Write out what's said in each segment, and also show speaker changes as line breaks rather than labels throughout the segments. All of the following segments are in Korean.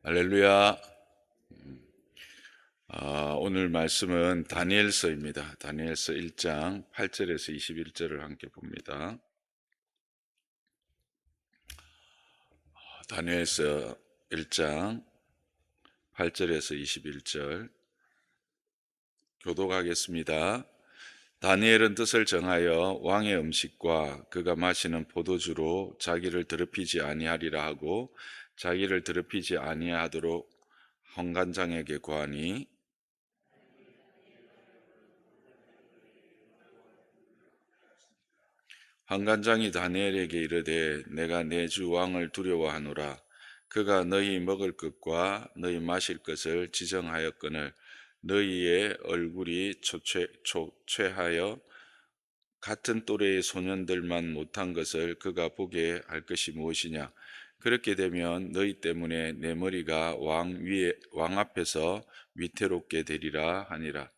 할렐루야. 오늘 말씀은 다니엘서입니다. 다니엘서 1장 8절에서 21절을 함께 봅니다. 다니엘서 1장 8절에서 21절 교독하겠습니다. 다니엘은 뜻을 정하여 왕의 음식과 그가 마시는 포도주로 자기를 더럽히지 아니하리라 하고 자기를 더럽히지 아니하도록 헌관장에게 구하니 환관장이 다니엘에게 이르되 내가 내 주 왕을 두려워하노라. 그가 너희 먹을 것과 너희 마실 것을 지정하였거늘 너희의 얼굴이 초췌하여 같은 또래의 소년들만 못한 것을 그가 보게 할 것이 무엇이냐. 그렇게 되면 너희 때문에 내 머리가 왕 앞에서 위태롭게 되리라 하니라.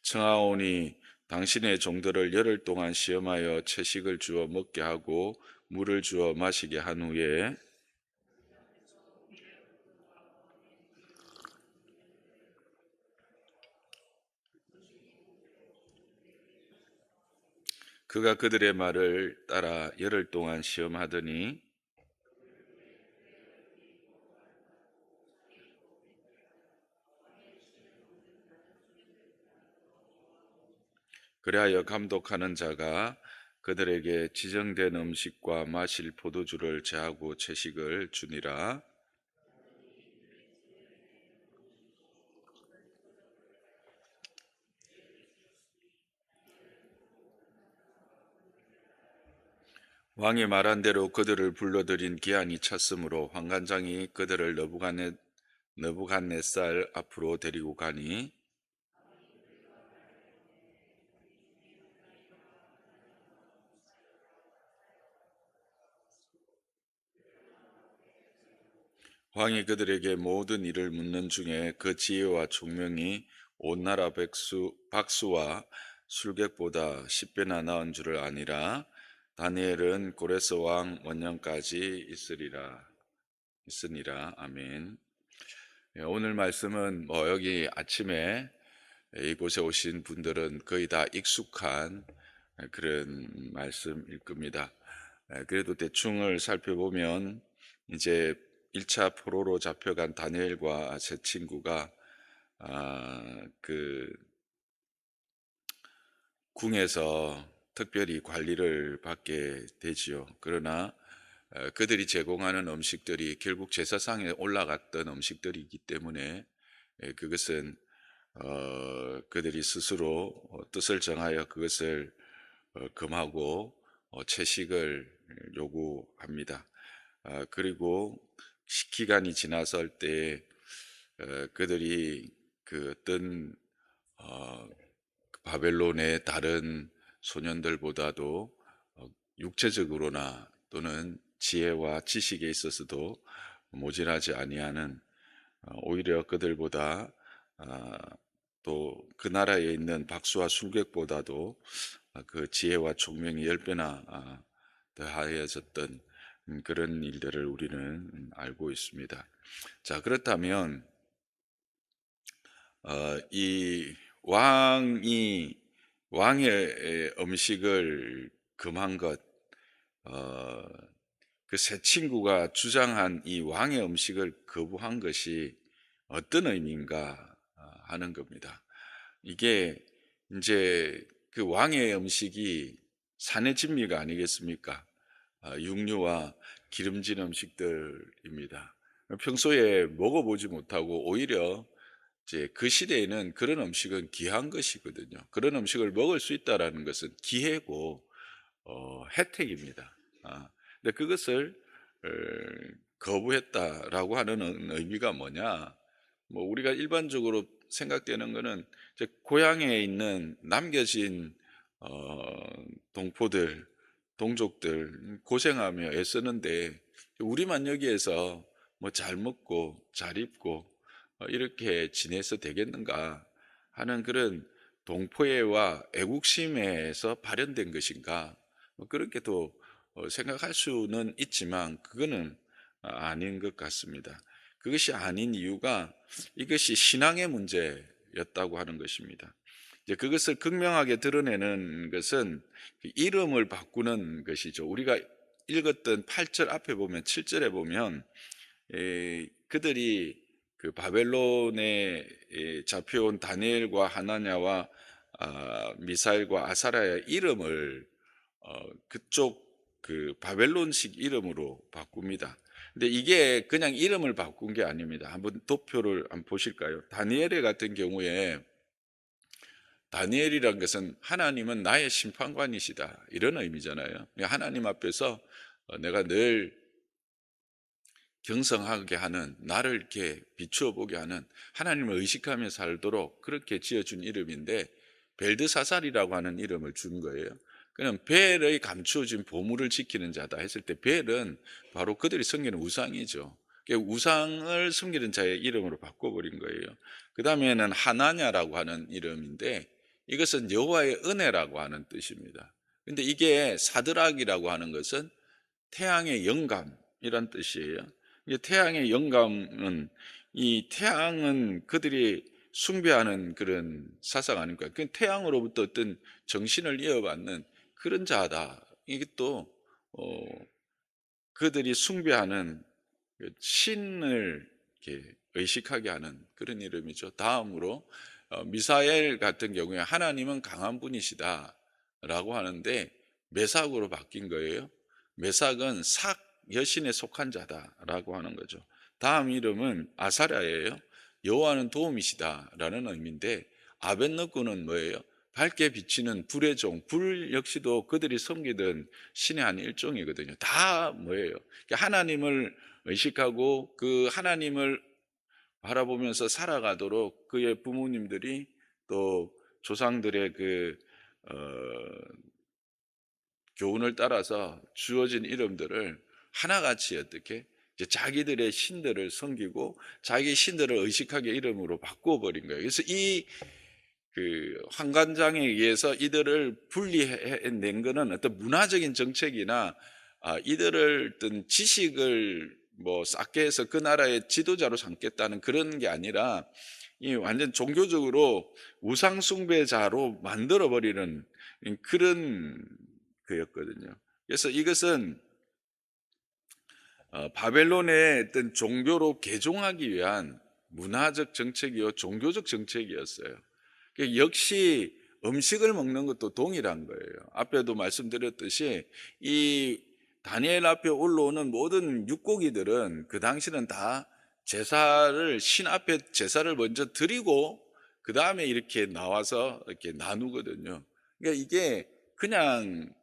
청하오니 당신의 종들을 열흘 동안 시험하여 채식을 주어 먹게 하고 물을 주어 마시게 한 후에 그가 그들의 말을 따라 열흘 동안 시험하더니 그리하여 감독하는 자가 그들에게 지정된 음식과 마실 포도주를 제하고 채식을 주니라. 왕이 말한 대로 그들을 불러들인 기한이 찼으므로 환관장이 그들을 느부갓네살 앞으로 데리고 가니 왕이 그들에게 모든 일을 묻는 중에 그 지혜와 총명이 온 나라 박수와 술객보다 10배나 나은 줄을 아니라. 다니엘은 고레스 왕 원년까지 있으니라. 아멘. 오늘 말씀은 여기 아침에 이곳에 오신 분들은 거의 다 익숙한 그런 말씀일 겁니다. 그래도 대충을 살펴보면 이제 1차 포로로 잡혀간 다니엘과 세 친구가 그 궁에서 특별히 관리를 받게 되지요. 그러나 그들이 제공하는 음식들이 결국 제사상에 올라갔던 음식들이기 때문에 그것은 그들이 스스로 뜻을 정하여 그것을 금하고 채식을 요구합니다. 그리고 기간이 지나설 때 그들이 그 어떤 바벨론의 다른 소년들보다도 육체적으로나 또는 지혜와 지식에 있어서도 모질하지 아니하는 오히려 그들보다 또 그 나라에 있는 박수와 술객보다도 그 지혜와 총명이 10배나 더하여졌던 그런 일들을 우리는 알고 있습니다. 자, 그렇다면 이 왕의 음식을 금한 것, 그 세 친구가 주장한 이 왕의 음식을 거부한 것이 어떤 의미인가 하는 겁니다. 이게 이제 그 왕의 음식이 산의 진미가 아니겠습니까? 육류와 기름진 음식들입니다. 평소에 먹어보지 못하고 오히려 이제 그 시대에는 그런 음식은 귀한 것이거든요. 그런 음식을 먹을 수 있다라는 것은 기회고 혜택입니다. 근데 그것을 어, 거부했다라고 하는 의미가 뭐냐? 뭐 우리가 일반적으로 생각되는 것은 이제 고향에 있는 남겨진 동포들, 동족들 고생하며 애쓰는데 우리만 여기에서 뭐 잘 먹고 잘 입고 이렇게 지내서 되겠는가 하는 그런 동포애와 애국심에서 발현된 것인가? 그렇게도 생각할 수는 있지만 그거는 아닌 것 같습니다. 그것이 아닌 이유가 이것이 신앙의 문제였다고 하는 것입니다. 이제 그것을 극명하게 드러내는 것은 그 이름을 바꾸는 것이죠. 우리가 읽었던 8절 앞에 보면 7절에 보면 그들이 그 바벨론에 잡혀온 다니엘과 하나냐와 미사엘과 아사랴의 이름을 그쪽 그 바벨론식 이름으로 바꿉니다. 근데 이게 그냥 이름을 바꾼 게 아닙니다. 한번 도표를 한번 보실까요? 다니엘의 같은 경우에 다니엘이란 것은 하나님은 나의 심판관이시다 이런 의미잖아요. 그러니까 하나님 앞에서 내가 늘 경성하게 하는, 나를 이렇게 비추어 보게 하는, 하나님을 의식하며 살도록 그렇게 지어준 이름인데 벨드사살이라고 하는 이름을 준 거예요. 그냥 벨의 감추어진 보물을 지키는 자다 했을 때 벨은 바로 그들이 섬기는 우상이죠. 우상을 섬기는 자의 이름으로 바꿔버린 거예요. 그 다음에는 하나냐라고 하는 이름인데 이것은 여호와의 은혜라고 하는 뜻입니다. 근데 이게 사드락이라고 하는 것은 태양의 영감이란 뜻이에요. 태양의 영감은 이 태양은 그들이 숭배하는 그런 사상 아닙니까? 그 태양으로부터 어떤 정신을 이어받는 그런 자다. 이게 또 그들이 숭배하는 그 신을 이렇게 의식하게 하는 그런 이름이죠. 다음으로 미사엘 같은 경우에 하나님은 강한 분이시다라고 하는데 메삭으로 바뀐 거예요. 메삭은 삭 여신에 속한 자다라고 하는 거죠. 다음 이름은 아사랴예요. 여호와는 도움이시다라는 의미인데 아벳느고는 뭐예요? 밝게 비치는 불의 종, 불 역시도 그들이 섬기던 신의 한 일종이거든요. 다 뭐예요? 하나님을 의식하고 그 하나님을 바라보면서 살아가도록 그의 부모님들이 또 조상들의 그 교훈을 따라서 주어진 이름들을 하나같이 어떻게 이제 자기들의 신들을 섬기고 자기 신들을 의식하게 이름으로 바꿔버린 거예요. 그래서 이 그 환관장에 의해서 이들을 분리해낸 것은 어떤 문화적인 정책이나 이들을 어떤 지식을 뭐 쌓게 해서 그 나라의 지도자로 삼겠다는 그런 게 아니라 이 완전 종교적으로 우상 숭배자로 만들어 버리는 그런 그였거든요. 그래서 이것은 바벨론의 어떤 종교로 개종하기 위한 문화적 정책이요 종교적 정책이었어요. 역시 음식을 먹는 것도 동일한 거예요. 앞에도 말씀드렸듯이 이 다니엘 앞에 올라오는 모든 육고기들은 그 당시는 다 제사를 신 앞에 제사를 먼저 드리고 그 다음에 이렇게 나와서 이렇게 나누거든요. 그러니까 이게 그냥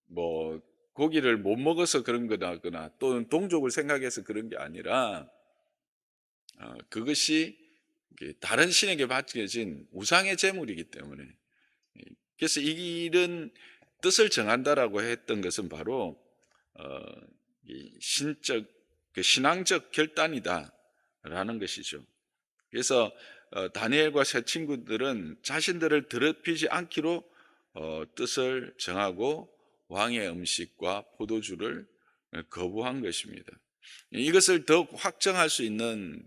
뭐 고기를 못 먹어서 그런 거거나 또는 동족을 생각해서 그런 게 아니라 그것이 다른 신에게 바쳐진 우상의 제물이기 때문에 그래서 이 일은 뜻을 정한다라고 했던 것은 바로 이 신적 신앙적 결단이다라는 것이죠. 그래서 다니엘과 세 친구들은 자신들을 더럽히지 않기로 뜻을 정하고 왕의 음식과 포도주를 거부한 것입니다. 이것을 더욱 확정할 수 있는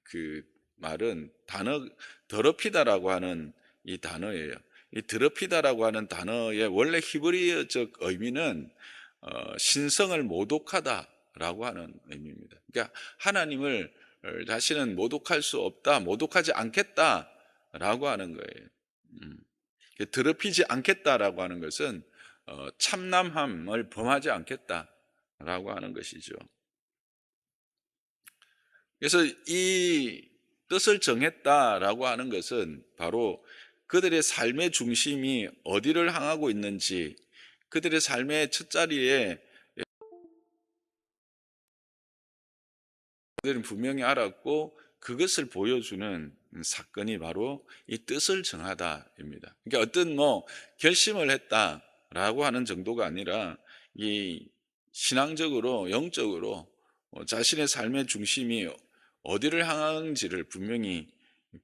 그 말은 단어 더럽히다라고 하는 이 단어예요. 이 더럽히다라고 하는 단어의 원래 히브리어적 의미는 신성을 모독하다라고 하는 의미입니다. 그러니까 하나님을 자신은 모독할 수 없다, 모독하지 않겠다라고 하는 거예요. 더럽히지 않겠다라고 하는 것은 참남함을 범하지 않겠다라고 하는 것이죠. 그래서 이 뜻을 정했다라고 하는 것은 바로 그들의 삶의 중심이 어디를 향하고 있는지 그들의 삶의 첫자리에 그들은 분명히 알았고 그것을 보여주는 사건이 바로 이 뜻을 정하다입니다. 그러니까 어떤 뭐 결심을 했다라고 하는 정도가 아니라 이 신앙적으로 영적으로 자신의 삶의 중심이 어디를 향하는지를 분명히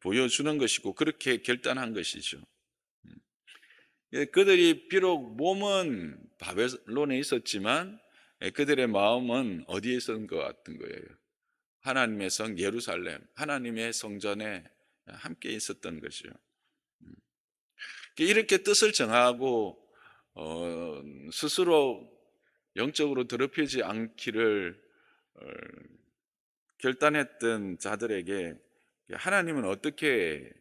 보여주는 것이고 그렇게 결단한 것이죠. 그들이 비록 몸은 바벨론에 있었지만 그들의 마음은 어디에 있었던 것 같은 거예요. 하나님의 성 예루살렘, 하나님의 성전에 함께 있었던 것이죠. 이렇게 뜻을 정하고 스스로 영적으로 더럽히지 않기를 결단했던 자들에게 하나님은 어떻게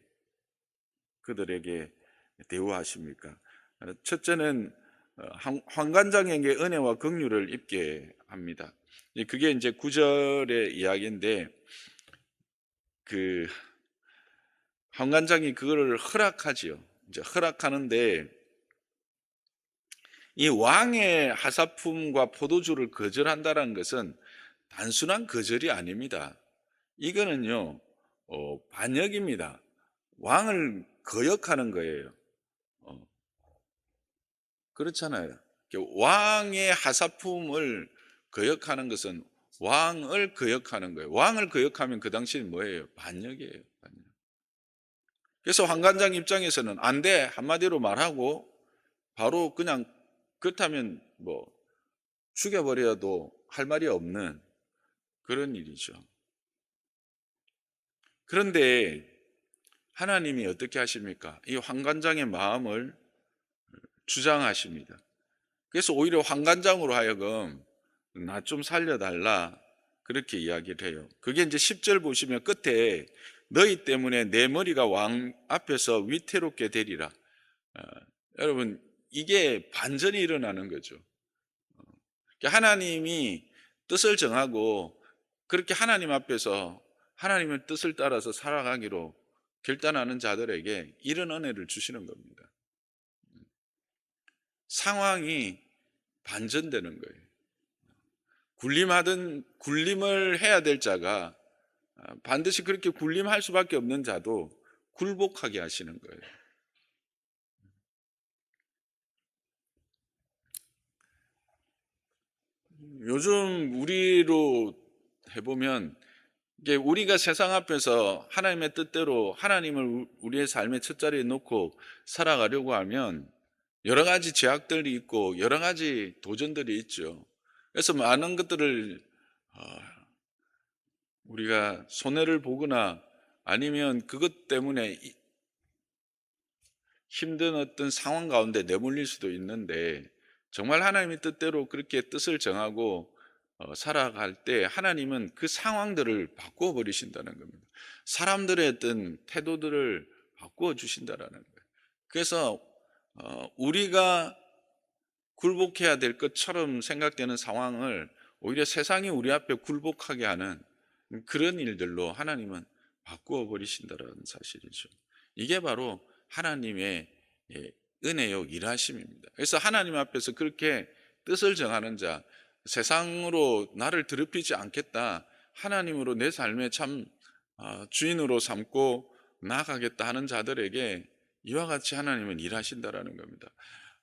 그들에게 대우하십니까? 첫째는 환관장에게 은혜와 긍휼을 입게 합니다. 그게 이제 9절의 이야기인데 그 환관장이 그거를 허락하지요. 이제 허락하는데 이 왕의 하사품과 포도주를 거절한다는 것은 단순한 거절이 아닙니다. 이거는요, 반역입니다. 왕을 거역하는 거예요. 그렇잖아요. 왕의 하사품을 거역하는 것은 왕을 거역하는 거예요. 왕을 거역하면 그 당시는 뭐예요? 반역이에요. 반역. 그래서 환관장 입장에서는 안 돼. 한마디로 말하고 바로 그냥 그렇다면 뭐 죽여버려도 할 말이 없는 그런 일이죠. 그런데 하나님이 어떻게 하십니까? 이 환관장의 마음을 주장하십니다. 그래서 오히려 환관장으로 하여금 나 좀 살려달라 그렇게 이야기를 해요. 그게 이제 10절 보시면 끝에 너희 때문에 내 머리가 왕 앞에서 위태롭게 되리라. 여러분 이게 반전이 일어나는 거죠. 하나님이 뜻을 정하고 그렇게 하나님 앞에서 하나님의 뜻을 따라서 살아가기로 결단하는 자들에게 이런 은혜를 주시는 겁니다. 상황이 반전되는 거예요. 굴림을 해야 될 자가 반드시 그렇게 굴림할 수밖에 없는 자도 굴복하게 하시는 거예요. 요즘 우리로 해보면 이게 우리가 세상 앞에서 하나님의 뜻대로 하나님을 우리의 삶의 첫자리에 놓고 살아가려고 하면 여러 가지 제약들이 있고 여러 가지 도전들이 있죠. 그래서 많은 것들을 우리가 손해를 보거나 아니면 그것 때문에 힘든 어떤 상황 가운데 내몰릴 수도 있는데 정말 하나님의 뜻대로 그렇게 뜻을 정하고 살아갈 때 하나님은 그 상황들을 바꾸어 버리신다는 겁니다. 사람들의 어떤 태도들을 바꾸어 주신다라는 거예요. 그래서 우리가 굴복해야 될 것처럼 생각되는 상황을 오히려 세상이 우리 앞에 굴복하게 하는 그런 일들로 하나님은 바꾸어 버리신다는 사실이죠. 이게 바로 하나님의 은혜요 일하심입니다. 그래서 하나님 앞에서 그렇게 뜻을 정하는 자, 세상으로 나를 더럽히지 않겠다, 하나님으로 내 삶의 참 주인으로 삼고 나아가겠다 하는 자들에게 이와 같이 하나님은 일하신다라는 겁니다.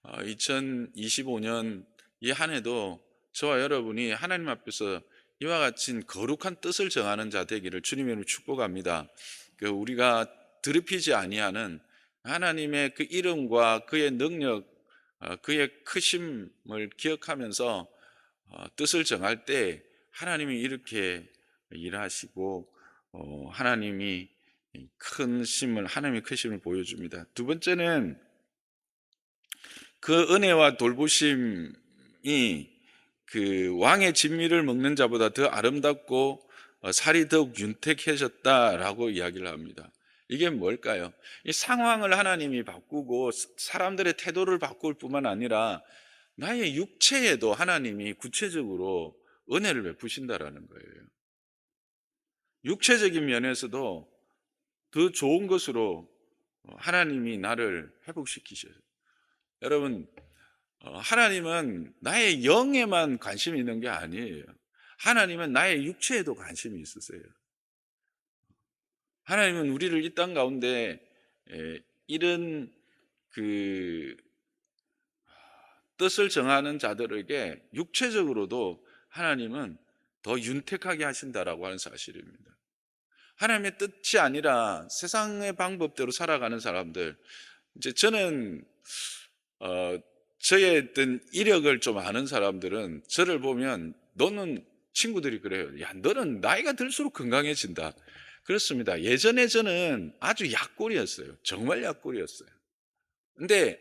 2025년 이 한 해도 저와 여러분이 하나님 앞에서 이와 같이 거룩한 뜻을 정하는 자 되기를 주님의 이름으로 축복합니다. 우리가 더럽히지 아니하는 하나님의 그 이름과 그의 능력, 그의 크심을 기억하면서 뜻을 정할 때 하나님이 이렇게 일하시고 하나님이 하나님의 크심을 보여줍니다. 두 번째는 그 은혜와 돌보심이 그 왕의 진미를 먹는 자보다 더 아름답고 살이 더욱 윤택해졌다라고 이야기를 합니다. 이게 뭘까요? 이 상황을 하나님이 바꾸고 사람들의 태도를 바꿀 뿐만 아니라 나의 육체에도 하나님이 구체적으로 은혜를 베푸신다라는 거예요. 육체적인 면에서도 더 좋은 것으로 하나님이 나를 회복시키셔요. 여러분, 하나님은 나의 영에만 관심이 있는 게 아니에요. 하나님은 나의 육체에도 관심이 있으세요. 하나님은 우리를 이 땅 가운데 이런 그 뜻을 정하는 자들에게 육체적으로도 하나님은 더 윤택하게 하신다라고 하는 사실입니다. 하나님의 뜻이 아니라 세상의 방법대로 살아가는 사람들. 이제 저는 어 저의 어떤 이력을 좀 아는 사람들은 저를 보면 너는 친구들이 그래요. "야 너는 나이가 들수록 건강해진다." 그렇습니다. 예전에 저는 아주 약골이었어요. 정말 약골이었어요. 근데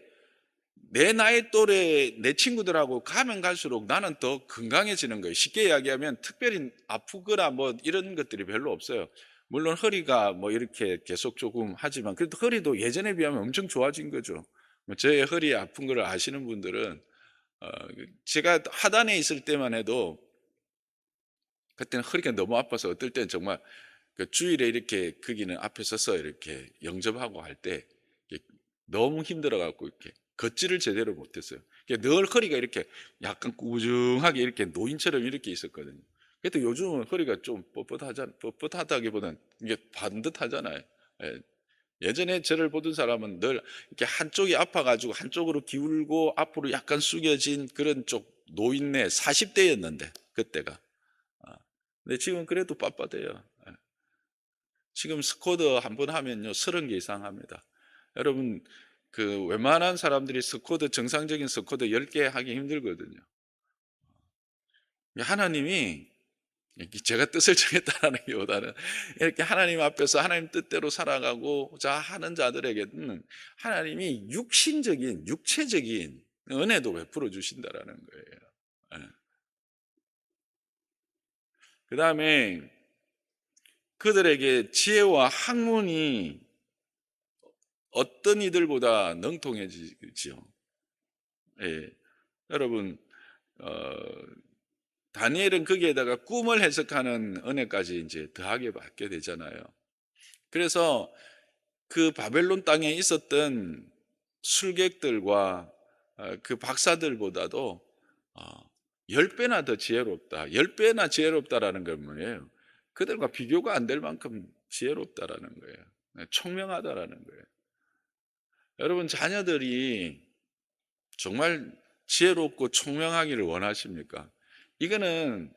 내 나이 또래 내 친구들하고 가면 갈수록 나는 더 건강해지는 거예요. 쉽게 이야기하면 특별히 아프거나 뭐 이런 것들이 별로 없어요. 물론 허리가 뭐 이렇게 계속 조금 하지만 그래도 허리도 예전에 비하면 엄청 좋아진 거죠. 뭐 저의 허리 아픈 거를 아시는 분들은 제가 하단에 있을 때만 해도 그때는 허리가 너무 아파서 어떨 때는 정말 그 주일에 이렇게 거기는 앞에 서서 이렇게 영접하고 할 때 너무 힘들어 갖고 이렇게 걷지를 제대로 못 했어요. 늘 허리가 이렇게 약간 꾸중하게 이렇게 노인처럼 이렇게 있었거든요. 그래도 요즘은 허리가 좀 뻣뻣하다기보다는 이게 반듯하잖아요. 예. 예전에 저를 보던 사람은 늘 이렇게 한쪽이 아파 가지고 한쪽으로 기울고 앞으로 약간 숙여진 그런 쪽 노인네 40 대였는데 그때가. 아. 근데 지금은 그래도 빳빳해요. 예. 지금 스쿼트 한 번 하면요 30개 이상 합니다. 여러분 그 웬만한 사람들이 스쿼트 정상적인 스쿼트 10개 하기 힘들거든요. 하나님이 이렇게 제가 뜻을 정했다라는 기보다는 이렇게 하나님 앞에서 하나님 뜻대로 살아가고자 하는 자들에게는 하나님이 육신적인 육체적인 은혜도 베풀어 주신다라는 거예요. 예. 그다음에 그들에게 지혜와 학문이 어떤 이들보다 능통해지지요. 예. 여러분 어 다니엘은 거기에다가 꿈을 해석하는 은혜까지 이제 더하게 받게 되잖아요. 그래서 그 바벨론 땅에 있었던 술객들과 그 박사들보다도 어 10 배나 더 지혜롭다. 10 배나 지혜롭다라는 건 뭐예요? 그들과 비교가 안 될 만큼 지혜롭다라는 거예요. 네, 총명하다라는 거예요. 여러분 자녀들이 정말 지혜롭고 총명하기를 원하십니까? 이거는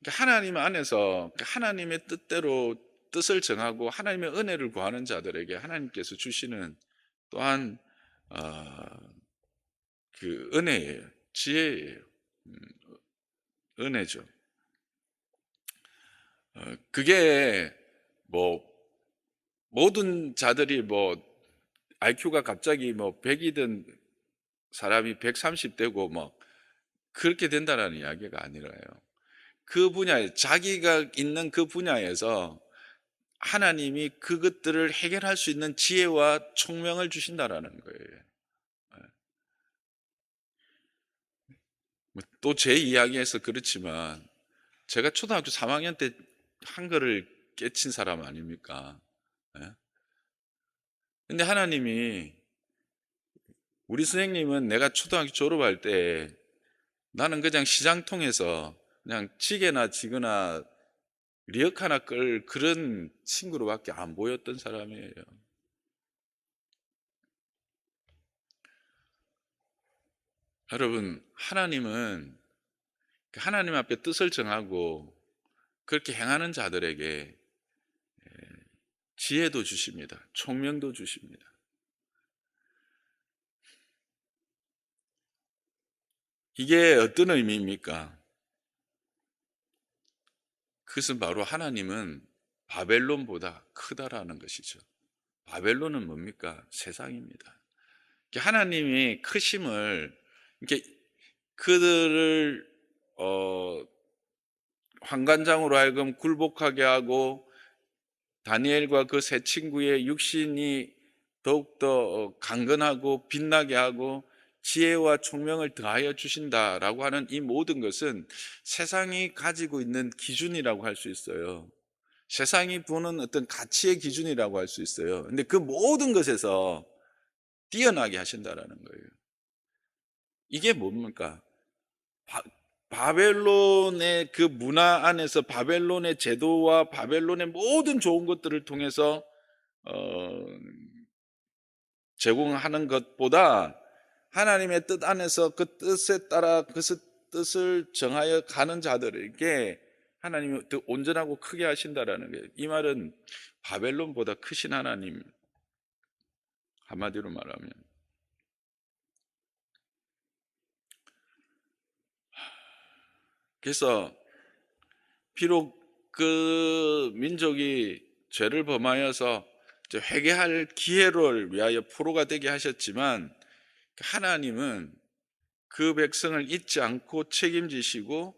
하나님 안에서 하나님의 뜻대로 뜻을 정하고 하나님의 은혜를 구하는 자들에게 하나님께서 주시는 또한 어, 그 은혜예요. 지혜예요. 음, 은혜죠. 그게 뭐 모든 자들이 뭐 IQ가 갑자기 뭐 100이든 사람이 130 되고 뭐 그렇게 된다는 이야기가 아니라요. 그 분야에 자기가 있는 그 분야에서 하나님이 그것들을 해결할 수 있는 지혜와 총명을 주신다라는 거예요. 또 제 이야기에서 그렇지만 제가 초등학교 3학년 때 한글을 깨친 사람 아닙니까? 예? 근데 하나님이 우리 선생님은 내가 초등학교 졸업할 때 나는 그냥 시장 통해서 그냥 지게나 지거나 리어카나 끌 그런 친구로밖에 안 보였던 사람이에요. 여러분, 하나님은 하나님 앞에 뜻을 정하고 그렇게 행하는 자들에게 지혜도 주십니다. 총명도 주십니다. 이게 어떤 의미입니까? 그것은 바로 하나님은 바벨론보다 크다라는 것이죠. 바벨론은 뭡니까? 세상입니다. 하나님이 크심을 이렇게 그들을 환관장으로 하여금 굴복하게 하고 다니엘과 그 세 친구의 육신이 더욱더 강건하고 빛나게 하고 지혜와 총명을 더하여 주신다라고 하는 이 모든 것은 세상이 가지고 있는 기준이라고 할 수 있어요. 세상이 보는 어떤 가치의 기준이라고 할 수 있어요. 근데 그 모든 것에서 뛰어나게 하신다라는 거예요. 이게 뭡니까? 바벨론의 그 문화 안에서 바벨론의 제도와 바벨론의 모든 좋은 것들을 통해서 어, 제공하는 것보다 하나님의 뜻 안에서 그 뜻에 따라 그 뜻을 정하여 가는 자들에게 하나님이 더 온전하고 크게 하신다라는 거예요. 이 말은 바벨론보다 크신 하나님, 한마디로 말하면. 그래서 비록 그 민족이 죄를 범하여서 이제 회개할 기회를 위하여 포로가 되게 하셨지만, 하나님은 그 백성을 잊지 않고 책임지시고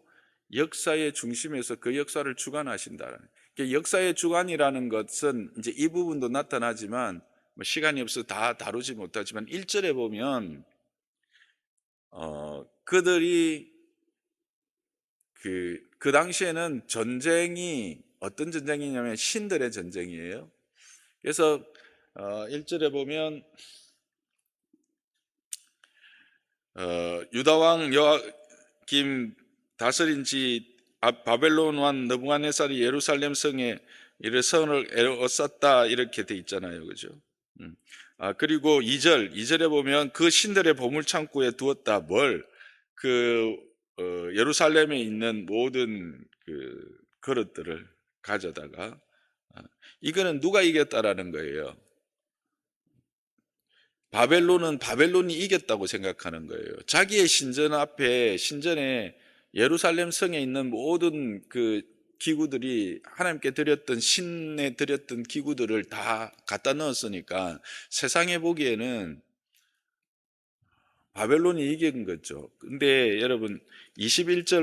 역사의 중심에서 그 역사를 주관하신다. 역사의 주관이라는 것은 이제 이 부분도 나타나지만, 뭐 시간이 없어서 다 다루지 못하지만 1절에 보면 그들이 그 당시에는 전쟁이 어떤 전쟁이냐면 신들의 전쟁이에요. 그래서 1절에 보면 유다 왕 여호야김 다스린 지 바벨론 왕 느부갓네살이 예루살렘 성에 이를 성을 에워쌌다, 이렇게 돼 있잖아요, 그죠? 그리고 2절에 보면 그 신들의 보물 창고에 두었다. 뭘? 예루살렘에 있는 모든 그 그릇들을 가져다가, 이거는 누가 이겼다라는 거예요? 바벨론은 바벨론이 이겼다고 생각하는 거예요. 자기의 신전에 예루살렘 성에 있는 모든 그 기구들이, 하나님께 드렸던, 신에 드렸던 기구들을 다 갖다 넣었으니까 세상에 보기에는 바벨론이 이긴 거죠. 근데 여러분,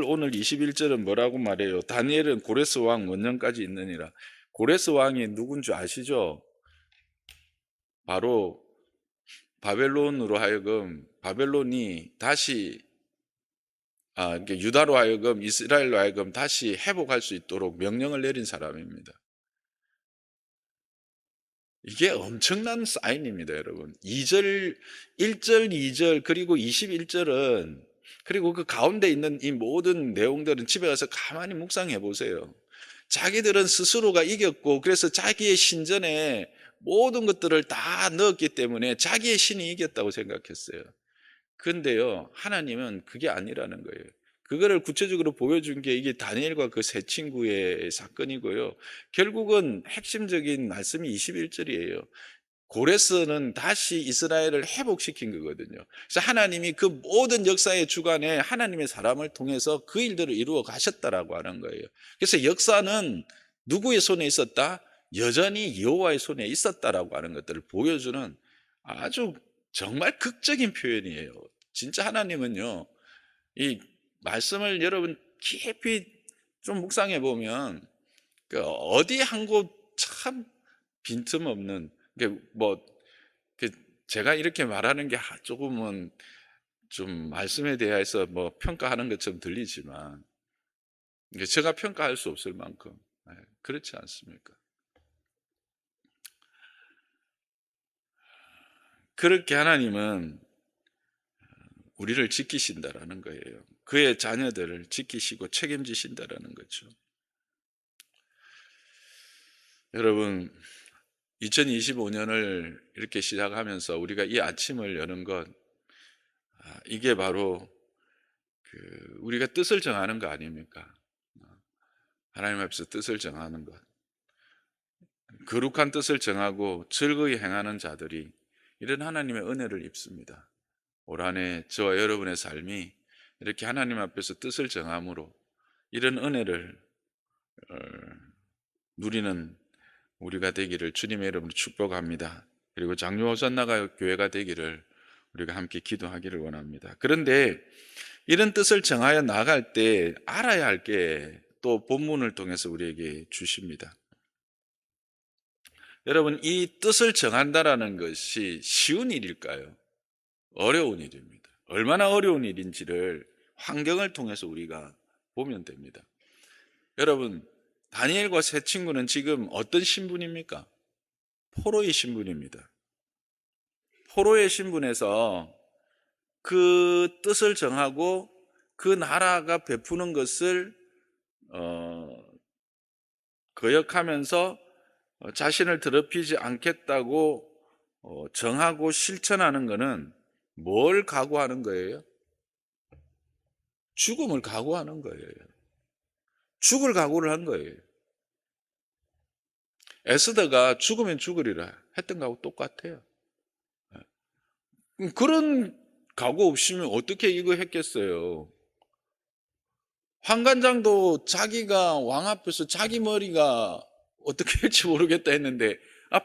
오늘 21절은 뭐라고 말해요? 다니엘은 고레스 왕 원년까지 있느니라. 고레스 왕이 누군지 아시죠? 바로 바벨론으로 하여금, 바벨론이 다시 그러니까 유다로 하여금, 이스라엘로 하여금 다시 회복할 수 있도록 명령을 내린 사람입니다. 이게 엄청난 사인입니다, 여러분. 1절, 2절, 그리고 21절은, 그리고 그 가운데 있는 이 모든 내용들은 집에 가서 가만히 묵상해 보세요. 자기들은 스스로가 이겼고, 그래서 자기의 신전에 모든 것들을 다 넣었기 때문에 자기의 신이 이겼다고 생각했어요. 근데요, 하나님은 그게 아니라는 거예요. 그거를 구체적으로 보여준 게 이게 다니엘과 그 세 친구의 사건이고요. 결국은 핵심적인 말씀이 21절이에요. 고레스는 다시 이스라엘을 회복시킨 거거든요. 그래서 하나님이 그 모든 역사의 주관에 하나님의 사람을 통해서 그 일들을 이루어 가셨다라고 하는 거예요. 그래서 역사는 누구의 손에 있었다? 여전히 여호와의 손에 있었다라고 하는 것들을 보여주는 아주 정말 극적인 표현이에요. 진짜 하나님은요, 이 말씀을 여러분 깊이 좀 묵상해 보면 어디 한 곳 참 빈틈없는, 뭐 제가 이렇게 말하는 게 조금은 좀 말씀에 대해서 뭐 평가하는 것처럼 들리지만, 제가 평가할 수 없을 만큼 그렇지 않습니까? 그렇게 하나님은 우리를 지키신다라는 거예요. 그의 자녀들을 지키시고 책임지신다라는 거죠. 여러분, 2025년을 이렇게 시작하면서 우리가 이 아침을 여는 것, 이게 바로 우리가 뜻을 정하는 거 아닙니까? 하나님 앞에서 뜻을 정하는 것. 거룩한 뜻을 정하고 즐거이 행하는 자들이 이런 하나님의 은혜를 입습니다. 올 한 해 저와 여러분의 삶이 이렇게 하나님 앞에서 뜻을 정함으로 이런 은혜를 누리는 우리가 되기를 주님의 이름으로 축복합니다. 그리고 장로 호산나가 교회가 되기를 우리가 함께 기도하기를 원합니다. 그런데 이런 뜻을 정하여 나갈 때 알아야 할 게 또 본문을 통해서 우리에게 주십니다. 여러분, 이 뜻을 정한다라는 것이 쉬운 일일까요? 어려운 일입니다. 얼마나 어려운 일인지를 환경을 통해서 우리가 보면 됩니다. 여러분, 다니엘과 세 친구는 지금 어떤 신분입니까? 포로의 신분입니다. 포로의 신분에서 그 뜻을 정하고 그 나라가 베푸는 것을 거역하면서 자신을 더럽히지 않겠다고 정하고 실천하는 것은 뭘 각오하는 거예요? 죽음을 각오하는 거예요. 죽을 각오를 한 거예요. 에스더가 죽으면 죽으리라 했던 거하고 똑같아요. 그런 각오 없이면 어떻게 이거 했겠어요? 환관장도 자기가 왕 앞에서 자기 머리가 어떻게 할지 모르겠다 했는데,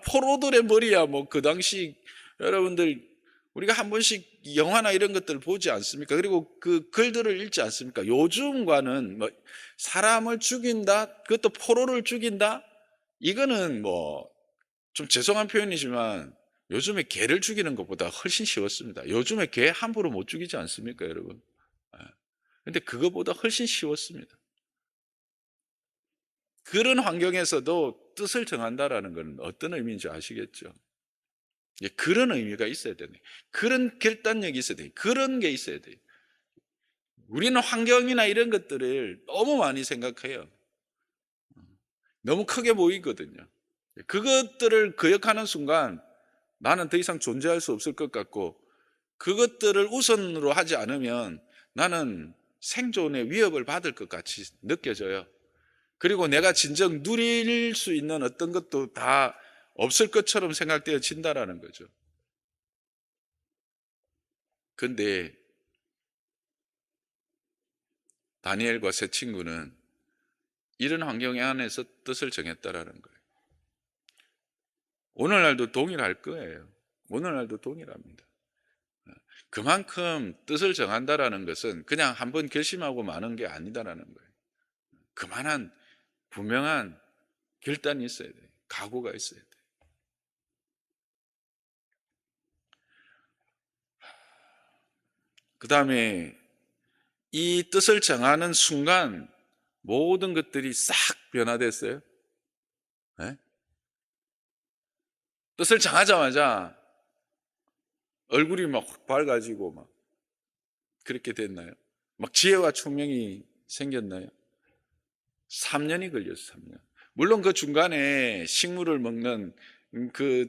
포로들의 머리야 뭐 그 당시 여러분들 우리가 한 번씩 영화나 이런 것들을 보지 않습니까? 그리고 그 글들을 읽지 않습니까? 요즘과는 뭐 사람을 죽인다, 그것도 포로를 죽인다, 이거는 뭐 좀 죄송한 표현이지만 요즘에 개를 죽이는 것보다 훨씬 쉬웠습니다. 요즘에 개 함부로 못 죽이지 않습니까, 여러분? 근데 그거보다 훨씬 쉬웠습니다. 그런 환경에서도 뜻을 정한다라는 건 어떤 의미인지 아시겠죠? 그런 의미가 있어야 되네. 그런 결단력이 있어야 돼. 그런 게 있어야 돼. 우리는 환경이나 이런 것들을 너무 많이 생각해요. 너무 크게 보이거든요. 그것들을 거역하는 순간 나는 더 이상 존재할 수 없을 것 같고, 그것들을 우선으로 하지 않으면 나는 생존의 위협을 받을 것 같이 느껴져요. 그리고 내가 진정 누릴 수 있는 어떤 것도 다 없을 것처럼 생각되어진다라는 거죠. 근데 다니엘과 세 친구는 이런 환경 안에서 뜻을 정했다라는 거예요. 오늘날도 동일할 거예요. 오늘날도 동일합니다. 그만큼 뜻을 정한다라는 것은 그냥 한번 결심하고 마는 게 아니다라는 거예요. 그만한 분명한 결단이 있어야 돼요. 각오가 있어야 돼요. 그 다음에 이 뜻을 정하는 순간 모든 것들이 싹 변화됐어요. 네? 뜻을 정하자마자 얼굴이 막 확 밝아지고 막 그렇게 됐나요? 막 지혜와 총명이 생겼나요? 3년이 걸렸어요. 3년. 물론 그 중간에 식물을 먹는 그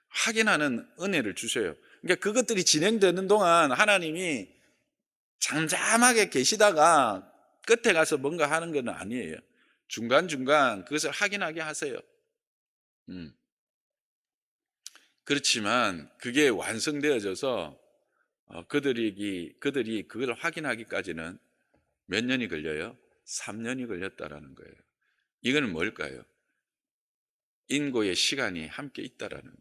확인하는 은혜를 주셔요. 그러니까 그것들이 진행되는 동안 하나님이 잠잠하게 계시다가 끝에 가서 뭔가 하는 건 아니에요. 중간중간 그것을 확인하게 하세요. 음. 그렇지만 그게 완성되어져서 그들이 그걸 확인하기까지는 몇 년이 걸려요? 3년이 걸렸다라는 거예요. 이거는 뭘까요? 인고의 시간이 함께 있다라는 거예요.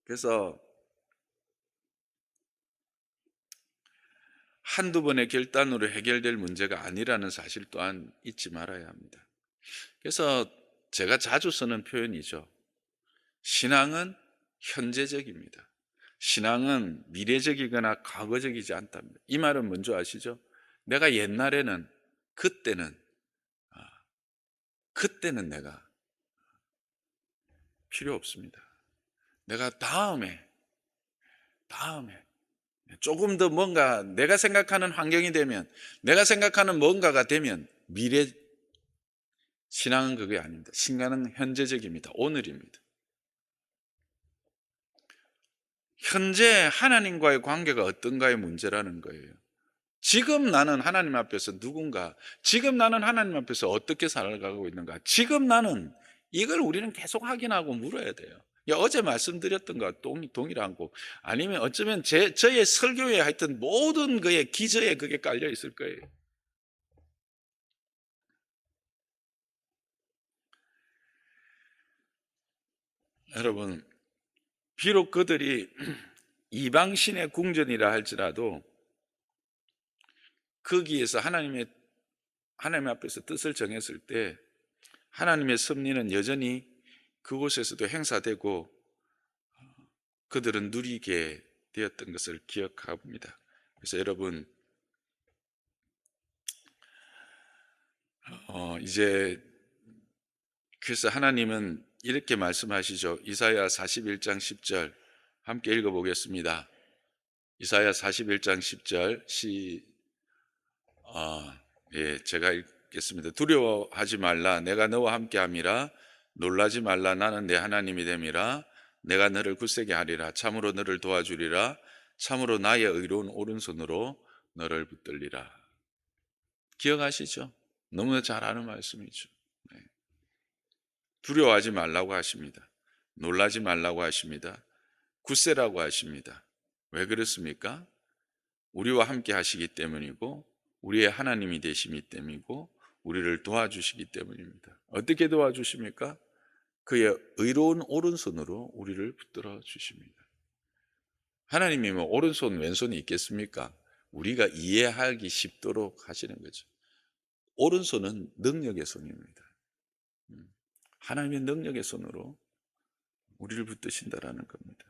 그래서 한두 번의 결단으로 해결될 문제가 아니라는 사실 또한 잊지 말아야 합니다. 그래서 제가 자주 쓰는 표현이죠. 신앙은 현재적입니다. 신앙은 미래적이거나 과거적이지 않답니다. 이 말은 뭔지 아시죠? 내가 옛날에는, 그때는, 그때는 내가 필요 없습니다. 내가 다음에 조금 더 뭔가 내가 생각하는 환경이 되면, 내가 생각하는 뭔가가 되면 미래, 신앙은 그게 아닙니다. 신앙은 현재적입니다. 오늘입니다. 현재 하나님과의 관계가 어떤가의 문제라는 거예요. 지금 나는 하나님 앞에서 누군가, 지금 나는 하나님 앞에서 어떻게 살아가고 있는가, 지금 나는, 이걸 우리는 계속 확인하고 물어야 돼요. 어제 말씀드렸던 것과 동일하고, 아니면 어쩌면 저의 설교에 하여튼 모든 그의 기저에 그게 깔려 있을 거예요. 여러분, 비록 그들이 이방신의 궁전이라 할지라도 거기에서 하나님 앞에서 뜻을 정했을 때 하나님의 섭리는 여전히 그곳에서도 행사되고 그들은 누리게 되었던 것을 기억합니다. 그래서 여러분, 이제 그래서 하나님은 이렇게 말씀하시죠. 이사야 41장 10절 함께 읽어보겠습니다. 이사야 41장 10절 제가 읽겠습니다. 두려워하지 말라. 내가 너와 함께함이라. 놀라지 말라. 나는 내 하나님이 됨이라. 내가 너를 굳세게 하리라. 참으로 너를 도와주리라. 참으로 나의 의로운 오른손으로 너를 붙들리라. 기억하시죠? 너무나 잘 아는 말씀이죠. 네. 두려워하지 말라고 하십니다. 놀라지 말라고 하십니다. 굳세라고 하십니다. 왜 그렇습니까? 우리와 함께 하시기 때문이고 우리의 하나님이 되시기 때문이고 우리를 도와주시기 때문입니다. 어떻게 도와주십니까? 그의 의로운 오른손으로 우리를 붙들어 주십니다. 하나님이 뭐 오른손 왼손이 있겠습니까? 우리가 이해하기 쉽도록 하시는 거죠. 오른손은 능력의 손입니다. 하나님의 능력의 손으로 우리를 붙드신다라는 겁니다.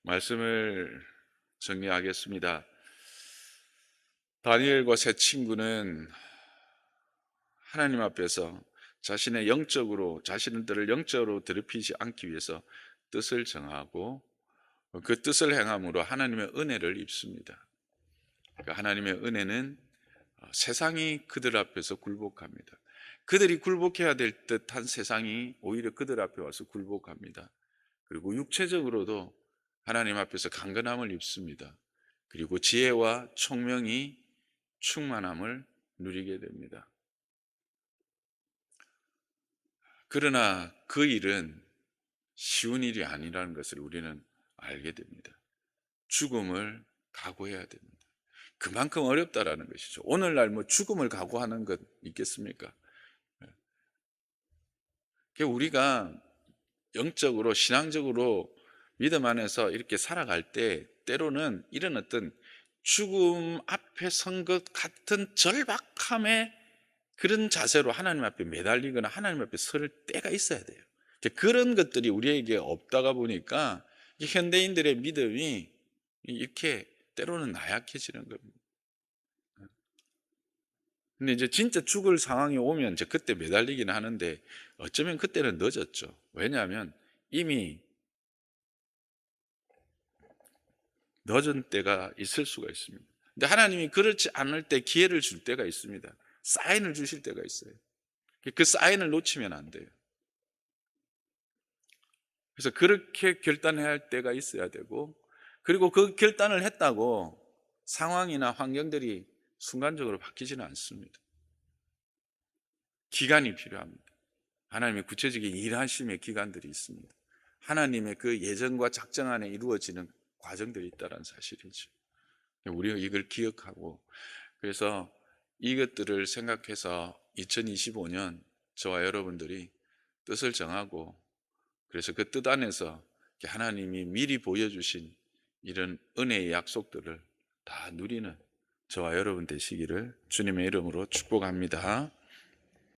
말씀을 정리하겠습니다. 다니엘과 세 친구는 하나님 앞에서 자신들을 영적으로 더럽히지 않기 위해서 뜻을 정하고 그 뜻을 행함으로 하나님의 은혜를 입습니다. 그러니까 하나님의 은혜는 세상이 그들 앞에서 굴복합니다. 그들이 굴복해야 될 듯한 세상이 오히려 그들 앞에 와서 굴복합니다. 그리고 육체적으로도 하나님 앞에서 강건함을 입습니다. 그리고 지혜와 총명이 충만함을 누리게 됩니다. 그러나 그 일은 쉬운 일이 아니라는 것을 우리는 알게 됩니다. 죽음을 각오해야 됩니다. 그만큼 어렵다라는 것이죠. 오늘날 뭐 죽음을 각오하는 것 있겠습니까? 우리가 영적으로 신앙적으로 믿음 안에서 이렇게 살아갈 때 때로는 이런 어떤 죽음 앞에 선 것 같은 절박함의 그런 자세로 하나님 앞에 매달리거나 하나님 앞에 설 때가 있어야 돼요. 그런 것들이 우리에게 없다가 보니까 현대인들의 믿음이 이렇게 때로는 나약해지는 겁니다. 근데 이제 진짜 죽을 상황이 오면 이제 그때 매달리기는 하는데 어쩌면 그때는 늦었죠. 왜냐하면 이미 늦은 때가 있을 수가 있습니다. 근데 하나님이 그렇지 않을 때 기회를 줄 때가 있습니다. 사인을 주실 때가 있어요. 그 사인을 놓치면 안 돼요. 그래서 그렇게 결단해야 할 때가 있어야 되고, 그리고 그 결단을 했다고 상황이나 환경들이 순간적으로 바뀌지는 않습니다. 기간이 필요합니다. 하나님의 구체적인 일하심의 기간들이 있습니다. 하나님의 그 예정과 작정 안에 이루어지는 과정들이 있다는 사실이죠. 우리가 이걸 기억하고, 그래서 이것들을 생각해서 2025년 저와 여러분들이 뜻을 정하고, 그래서 그 뜻 안에서 하나님이 미리 보여주신 이런 은혜의 약속들을 다 누리는 저와 여러분 되시기를 주님의 이름으로 축복합니다.